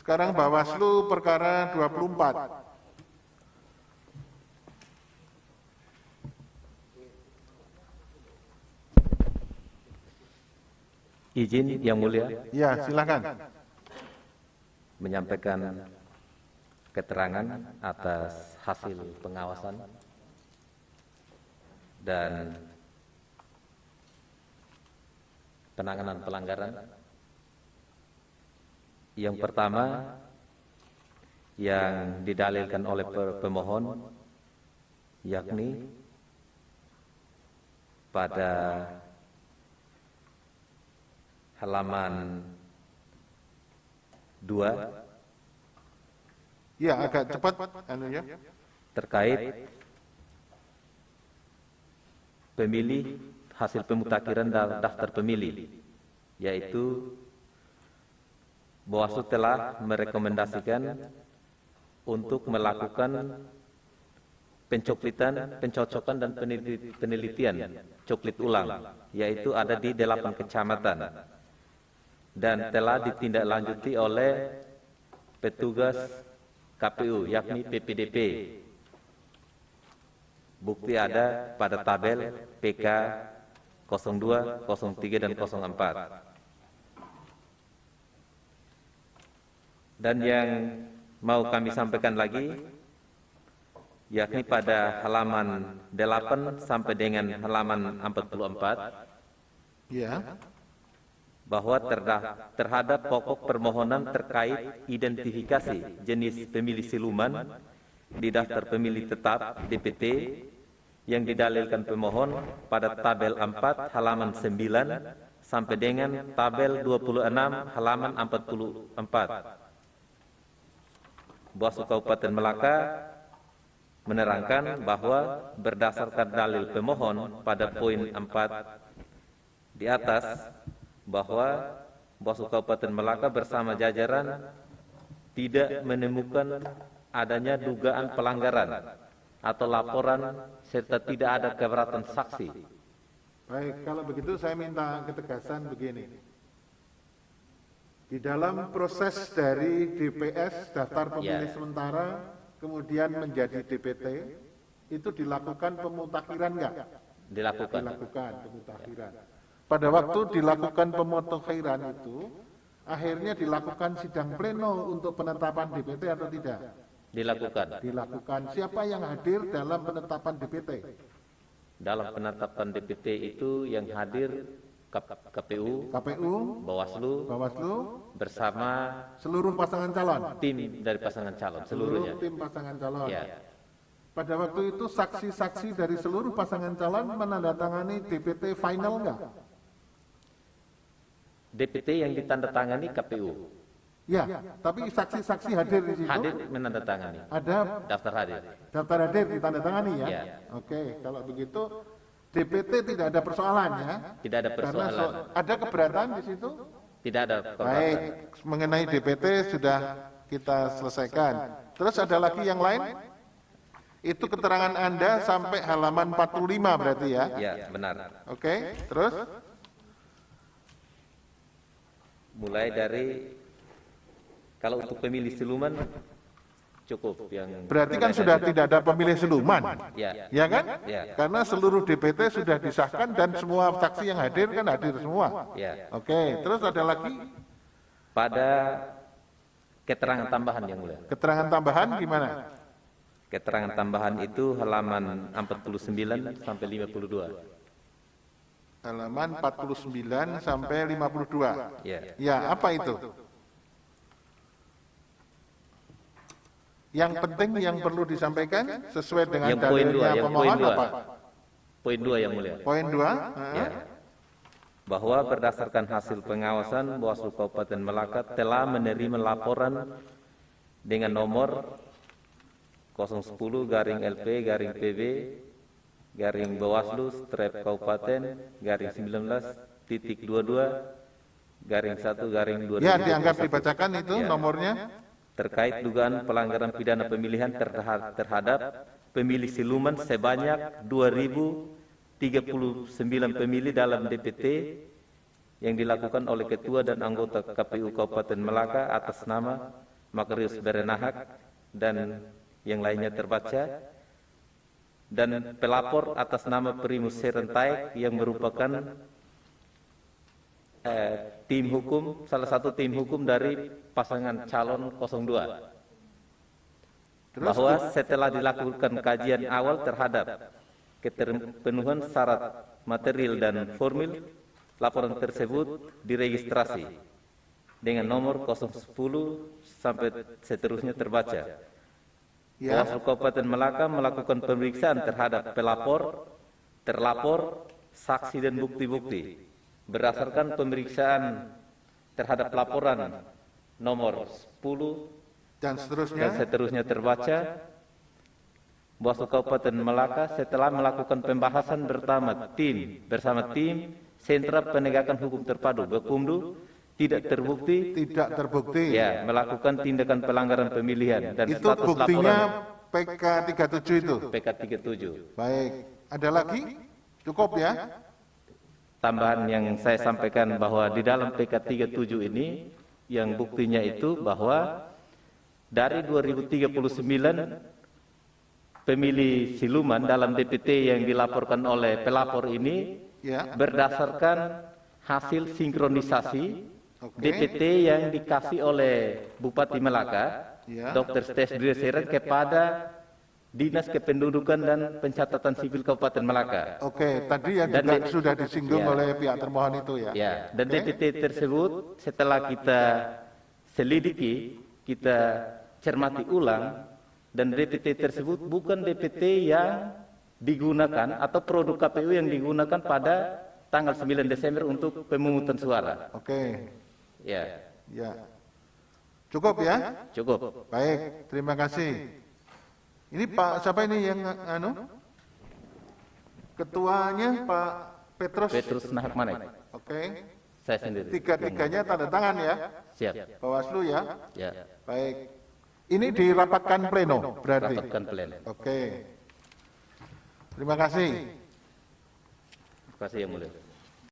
Sekarang Bawaslu perkara 24. Izin Yang Mulia. Ya, silakan. Menyampaikan keterangan atas hasil pengawasan dan penanganan pelanggaran. Yang pertama yang didalilkan oleh pemohon, yakni pada halaman 2 Ya, agak cepat ya. terkait pemilih hasil pemutakhiran daftar pemilih, yaitu Bawaslu telah merekomendasikan untuk melakukan pencoklitan, pencocokan dan penelitian coklit ulang, yaitu ada di 8 kecamatan dan telah ditindaklanjuti oleh petugas KPU, yakni PPDP. Bukti ada pada tabel PK 02, 03, dan 04. Dan yang mau kami sampaikan lagi, yakni pada halaman 8 sampai dengan halaman 44, Ya. bahwa terhadap pokok permohonan terkait identifikasi jenis pemilih siluman di daftar pemilih tetap DPT yang didalilkan pemohon pada tabel 4 halaman 9 sampai dengan tabel 26 halaman 44. Bawaslu Kabupaten Melaka menerangkan bahwa berdasarkan dalil pemohon pada poin 4 di atas, bahwa Bawaslu Kabupaten Melaka bersama jajaran tidak menemukan adanya dugaan pelanggaran atau laporan serta tidak ada keberatan saksi. Baik, kalau begitu saya minta ketegasan begini. Di dalam proses dari DPS, daftar pemilih sementara, kemudian menjadi DPT, itu dilakukan pemutakhiran enggak? Dilakukan. Dilakukan pemutakhiran. Pada waktu dilakukan pemutakhiran itu, akhirnya dilakukan sidang pleno untuk penetapan DPT atau tidak? Dilakukan. Dilakukan. Siapa yang hadir dalam penetapan DPT? Dalam penetapan DPT itu yang hadir KPU, Bawaslu bersama seluruh pasangan calon. Tim dari pasangan calon seluruhnya. Tim pasangan calon. Ya. Pada waktu itu saksi-saksi dari seluruh pasangan calon menandatangani DPT final enggak? DPT yang ditandatangani KPU. Ya, tapi saksi-saksi hadir di situ. Hadir menandatangani. Ada daftar hadir. Daftar hadir ditandatangani ya? Ya. Oke, kalau begitu DPT tidak ada persoalan ya? Tidak ada persoalan. Ada keberatan di situ? Tidak ada keberatan. Baik, mengenai DPT sudah kita selesaikan. Terus ada lagi yang lain? Itu keterangan Anda sampai halaman 45 berarti ya? Ya, benar. Oke, terus? Mulai dari, kalau untuk pemilih siluman cukup yang berarti kan sudah tidak ada pemilih siluman, ya kan? Ya. Karena seluruh DPT sudah disahkan dan semua saksi yang hadir kan hadir semua. Ya. Oke, terus ada lagi pada keterangan tambahan yang mulia. keterangan tambahan gimana? Keterangan tambahan itu halaman 49 sampai 52. Halaman 49 sampai 52. Ya. Ya, apa itu? Yang penting yang perlu disampaikan sesuai dengan Yang poin 2, dalilnya yang pemohon poin 2. apa? Poin 2 yang mulia. Poin 2? Ya. Bahwa berdasarkan hasil pengawasan Bawaslu Kabupaten Melaka telah menerima laporan dengan nomor 010-LP-PB Bawaslu-Kabupaten-19.22-1-2022. Ya, dianggap dibacakan itu Ya. nomornya. Terkait dugaan pelanggaran pidana pemilihan terhadap pemilih siluman sebanyak 2.039 pemilih dalam DPT yang dilakukan oleh Ketua dan anggota KPU Kabupaten Melaka atas nama Makarius Berenahak, dan yang lainnya terbaca. Dan pelapor atas nama Primus Serentai yang merupakan tim hukum, salah satu tim hukum dari pasangan calon 02. Bahwa setelah dilakukan kajian awal terhadap keterpenuhan syarat material dan formil, laporan tersebut diregistrasi dengan nomor 010 sampai seterusnya terbaca. Bawaslu Kabupaten Melaka melakukan pemeriksaan terhadap pelapor, terlapor, saksi dan bukti-bukti. Berdasarkan pemeriksaan terhadap laporan nomor 10 dan seterusnya terbaca, Bawaslu Kabupaten Melaka setelah melakukan pembahasan bersama tim Sentra Penegakan Hukum Terpadu Bekumdu tidak terbukti ya melakukan tindakan pelanggaran pemilihan dan itu status buktinya laporan PK 37 itu. PK 37. Baik, ada lagi? Cukup ya? Tambahan yang saya sampaikan bahwa di dalam PK 37 ini yang buktinya itu bahwa dari 2039 pemilih siluman dalam DPT yang dilaporkan oleh pelapor ini berdasarkan hasil sinkronisasi DPT yang dikasih oleh Bupati Melaka, Dr. Stes Dreseren kepada Dinas Kependudukan dan Pencatatan Sipil Kabupaten Melaka. Oke, tadi yang juga sudah disinggung oleh pihak termohon itu ya. Ya, dan DPT tersebut setelah kita selidiki, kita cermati ulang, dan DPT tersebut bukan DPT yang digunakan atau produk KPU yang digunakan pada tanggal 9 Desember untuk pemungutan suara. Oke. Ya. Ya. Cukup ya? Cukup. Baik, terima kasih. Ini Pak siapa ini yang ketuanya Pak Petrus Nahak Manek. Oke. Saya sendiri. Tiga-tiganya tanda tangan ya? Siap. Bawaslu ya? Ya. Baik. Ini dirapatkan pleno berarti? Rapatkan pleno. Oke. Terima kasih. Terima kasih yang mulia.